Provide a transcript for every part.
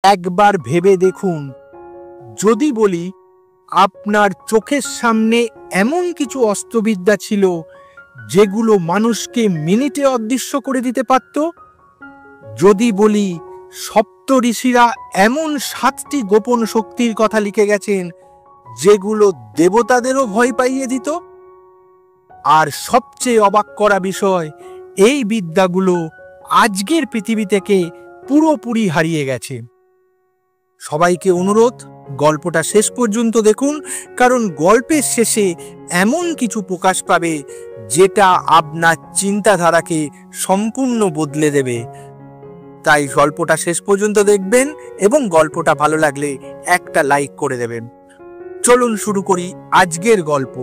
একবার ভেবে দেখুন, যদি বলি আপনার চোখের সামনে এমন কিছু অস্ত্রবিদ্যা ছিল যেগুলো মানুষকে মিনিটে অদৃশ্য করে দিতে পারত, যদি বলি সপ্ত ঋষিরা এমন 7টি গোপন শক্তির কথা লিখে গেছেন যেগুলো দেবতাদেরও ভয় পাইয়ে দিত, আর সবচেয়ে অবাক করা বিষয়, এই বিদ্যাগুলো আজকের পৃথিবী থেকে পুরোপুরি হারিয়ে গেছে। সবাইকে অনুরোধ, গল্পটা শেষ পর্যন্ত দেখুন, কারণ গল্পের শেষে এমন কিছু প্রকাশ পাবে যেটা আপনার চিন্তাধারাকে সম্পূর্ণ বদলে দেবে। তাই গল্পটা শেষ পর্যন্ত দেখবেন এবং গল্পটা ভালো লাগলে একটা লাইক করে দেবেন। চলুন শুরু করি আজকের গল্প,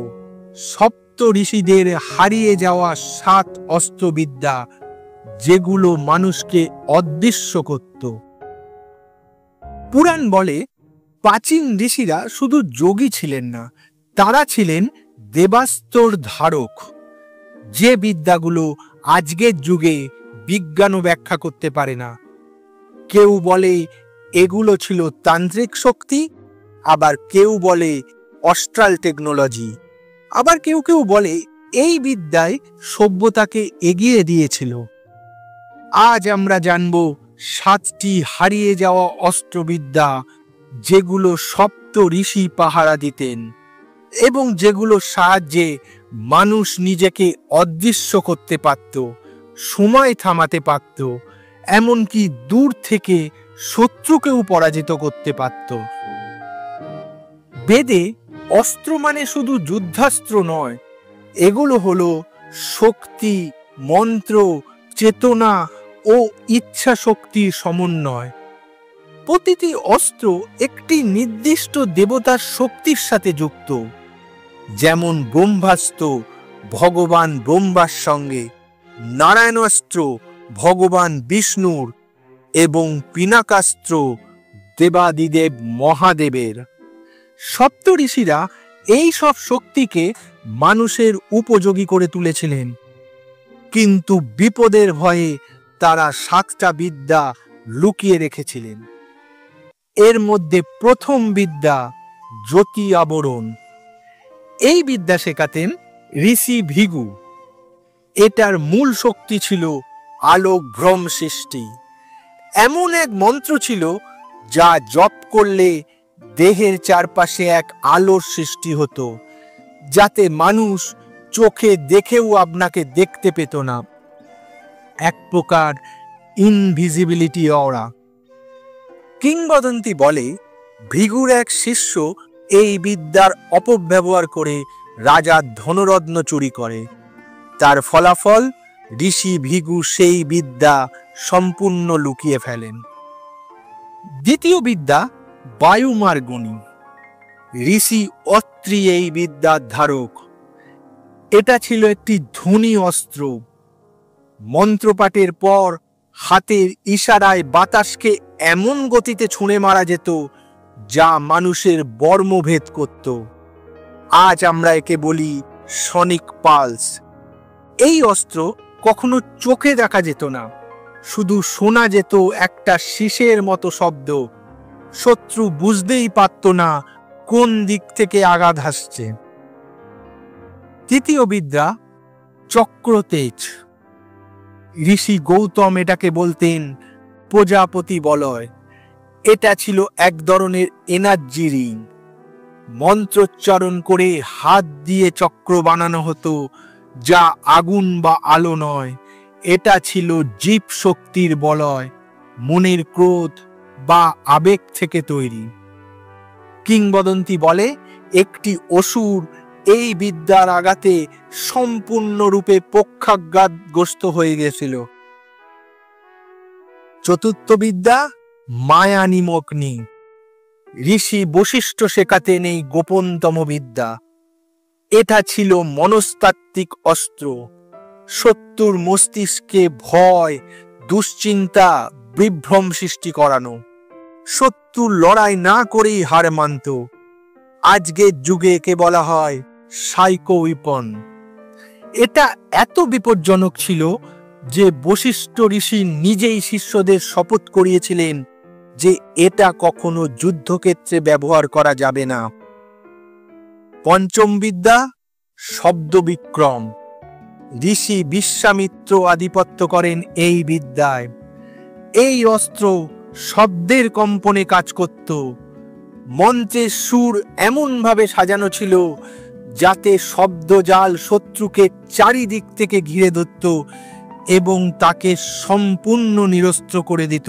সপ্ত ঋষিদের হারিয়ে যাওয়া 7 অস্ত্রবিদ্যা যেগুলো মানুষকে অদৃশ্য করত। পুরাণ বলে প্রাচীন ঋষিরা শুধু যোগী ছিলেন না, তারা ছিলেন দেবাস্ত্রর ধারক, যে বিদ্যাগুলো আজকের যুগে বিজ্ঞানও ব্যাখ্যা করতে পারে না। কেউ বলে এগুলো ছিল তান্ত্রিক শক্তি, আবার কেউ বলে অস্ট্রাল টেকনোলজি, আবার কেউ কেউ বলে এই বিদ্যায় সভ্যতাকে এগিয়ে দিয়েছিল। আজ আমরা জানব 7টি হারিয়ে যাওয়া অস্ত্রবিদ্যা যেগুলো সপ্ত ঋষি পাহারা দিতেন এবং যেগুলোর সাহায্যে মানুষ নিজেকে অদৃশ্য করতে পারত, সময় থামাতে পারত, এমনকি দূর থেকে শত্রুকেও পরাজিত করতে পারত। বেদে অস্ত্র মানে শুধু যুদ্ধাস্ত্র নয়, এগুলো হলো শক্তি, মন্ত্র, চেতনা ও ইচ্ছা শক্তির সমন্বয়। প্রতিটি অস্ত্র একটি নির্দিষ্ট দেবতার শক্তির সাথে যুক্ত, যেমন ব্রহ্মাস্ত্র ভগবান ব্রহ্মার সঙ্গে, নারায়ণাস্ত্র ভগবান বিষ্ণুর এবং পিনাকাস্ত্র দেবাদিদেব মহাদেবের। সপ্ত ঋষিরা এই সব শক্তিকে মানুষের উপযোগী করে তুলেছিলেন, কিন্তু বিপদের ভয়ে তারা 7টা বিদ্যা লুকিয়ে রেখেছিলেন। এর মধ্যে প্রথম বিদ্যা জ্যোতি আবরণ। এই বিদ্যা শেখাতেন ঋষি ভৃগু। এটার মূল শক্তি ছিল আলোক ভ্রম সৃষ্টি। এমন এক মন্ত্র ছিল যা জপ করলে দেহের চারপাশে এক আলোর সৃষ্টি হতো, যাতে মানুষ চোখে দেখেও আপনাকে দেখতে পেত না, এক প্রকার ইনভিজিবিলিটি অরা। কিংবদন্তি বলে ভৃগুর এক শিষ্য এই বিদ্যার অপব্যবহার করে রাজার ধনরত্ন চুরি করে। তার ফলাফল ঋষি ভৃগু সেই বিদ্যা সম্পূর্ণ লুকিয়ে ফেলেন। দ্বিতীয় বিদ্যা বায়ুমার্গণী। ঋষি অত্রি এই বিদ্যার ধারক। এটা ছিল একটি ধ্বনি অস্ত্র। মন্ত্রপাঠের পর হাতের ইশারায় বাতাসকে এমন গতিতে ছুঁড়ে মারা যেত যা মানুষের বর্মভেদ করত। আজ আমরা একে বলি সনিক পালস। এই অস্ত্র কখনো চোখে দেখা যেত না, শুধু শোনা যেত একটা শীষের মতো শব্দ। শত্রু বুঝতেই পারত না কোন দিক থেকে আঘাত আসছে। তৃতীয় বিদ্যা চক্রতেজ। ঋষি গৌতম এটাকে বলতেন প্রজাপতি বলয়। এটা ছিল এক ধরনের এনার্জি রিং। মন্ত্রোচ্চারণ করে হাত দিয়ে চক্র বানানো হতো, যা আগুন বা আলো নয়। এটা ছিল জীব শক্তির বলয়, মনের ক্রোধ বা আবেগ থেকে তৈরি। কিংবদন্তি বলে একটি অসুর এই বিদ্যার আঘাতে সম্পূর্ণরূপে পক্ষাঘাতগ্রস্ত হয়ে গেছিল। চতুর্থ বিদ্যা মায়া নিমগ্নি। ঋষি বশিষ্ঠ শেখাতেন এই গোপনতম বিদ্যা। এটা ছিল মনস্তাত্ত্বিক অস্ত্র। শত্রুর মস্তিষ্কে ভয়, দুশ্চিন্তা, বিভ্রম সৃষ্টি করানো। শত্রুর লড়াই না করেই হার মানত। আজকের যুগে একে বলা হয় সাইকো উইপন। এটা এত বিপজ্জনক ছিল যে বশিষ্ঠ ঋষি নিজেই শিষ্যদের শপথ করিয়েছিলেন যে এটা কখনো যুদ্ধক্ষেত্রে ব্যবহার করা যাবে না। পঞ্চম বিদ্যা শব্দ বিক্রম। ঋষি বিশ্বামিত্র আধিপত্য করেন এই বিদ্যায়। এই অস্ত্র শব্দের কম্পনে কাজ করত। মন্ত্রের সুর এমনভাবে সাজানো ছিল যাতে শব্দজাল শত্রুকে চারিদিক থেকে ঘিরে ধরত এবং তাকে সম্পূর্ণ নিরস্ত্র করে দিত।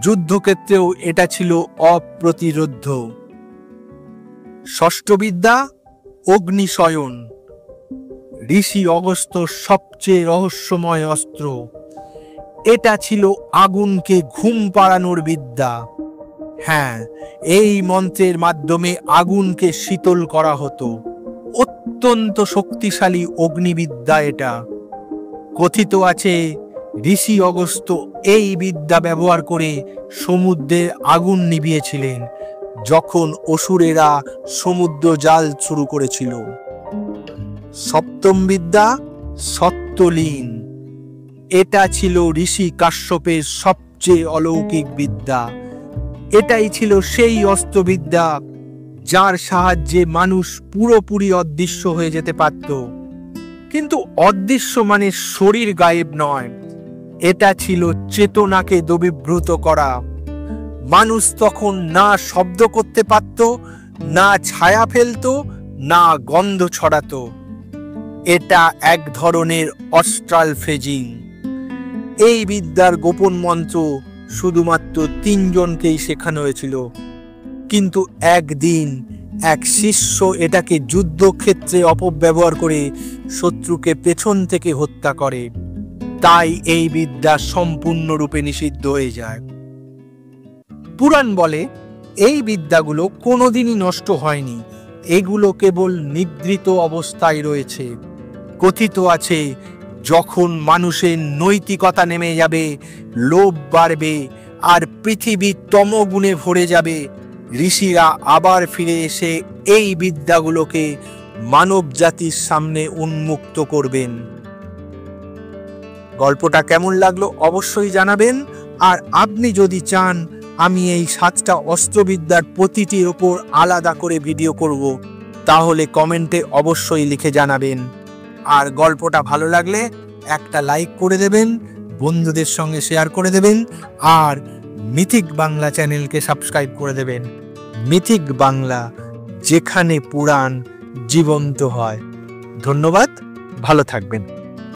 যুদ্ধক্ষেত্রেও এটা ছিল অপ্রতিরোধ্য। ষষ্ঠ বিদ্যা অগ্নিশয়ন। ঋষি অগস্ত্যর সবচেয়ে রহস্যময় অস্ত্র। এটা ছিল আগুনকে ঘুম পাড়ানোর বিদ্যা। হ্যাঁ, এই মন্ত্রের মাধ্যমে আগুনকে শীতল করা হতো। অত্যন্ত শক্তিশালী অগ্নিবিদ্যা এটা। কথিত আছে ঋষি অগস্ত্য এই বিদ্যা ব্যবহার করে সমুদ্রের আগুন নিভিয়েছিলেন যখন অসুরেরা সমুদ্র জাল শুরু করেছিল। সপ্তম বিদ্যা সত্যলীন। এটা ছিল ঋষি কাশ্যপের সবচেয়ে অলৌকিক বিদ্যা। এটাই ছিল সেই অস্ত্রবিদ্যা যার সাহায্যে মানুষ পুরোপুরি অদৃশ্য হয়ে যেতে পারত। কিন্তু অদৃশ্য মানে শরীর গায়েব নয়, এটা ছিল চেতনাকে দবিভূত করা। মানুষ তখন না শব্দ করতে পারত, না ছায়া ফেলত, না গন্ধ ছড়াতো। এটা এক ধরনের অস্ট্রাল ফ্রেজিং। এই বিদ্যার গোপন মন্ত্র শুধুমাত্র 3 জনকেই শেখানো হয়েছিল। কিন্তু একদিন এক শিষ্য এটাকে যুদ্ধক্ষেত্রে অপব্যবহার করে শত্রুকে পেছন থেকে হত্যা করে। তাই এই বিদ্যা সম্পূর্ণরূপে নিষিদ্ধ হয়ে যায়। পুরাণ বলে এই বিদ্যাগুলো কোনোদিনই নষ্ট হয়নি, এগুলো কেবল নিদ্রিত অবস্থায় রয়েছে। কথিত আছে যখন মানুষের নৈতিকতা নেমে যাবে, লোভ বাড়বে আর পৃথিবী তমগুণে ভরে যাবে, ঋষিরা আবার ফিরে এসে এই বিদ্যাগুলোকে মানব জাতির সামনে উন্মুক্ত করবেন। গল্পটা কেমন লাগলো অবশ্যই জানাবেন। আর আপনি যদি চান আমি এই 7টা অস্ত্রবিদ্যার প্রতিটির ওপর আলাদা করে ভিডিও করব, তাহলে কমেন্টে অবশ্যই লিখে জানাবেন। আর গল্পটা ভালো লাগলে একটা লাইক করে দেবেন, বন্ধুদের সঙ্গে শেয়ার করে দেবেন, আর মিথিক বাংলা চ্যানেলকে সাবস্ক্রাইব করে দেবেন। মিথিক বাংলা, যেখানে পুরাণ জীবন্ত হয়। ধন্যবাদ, ভালো থাকবেন।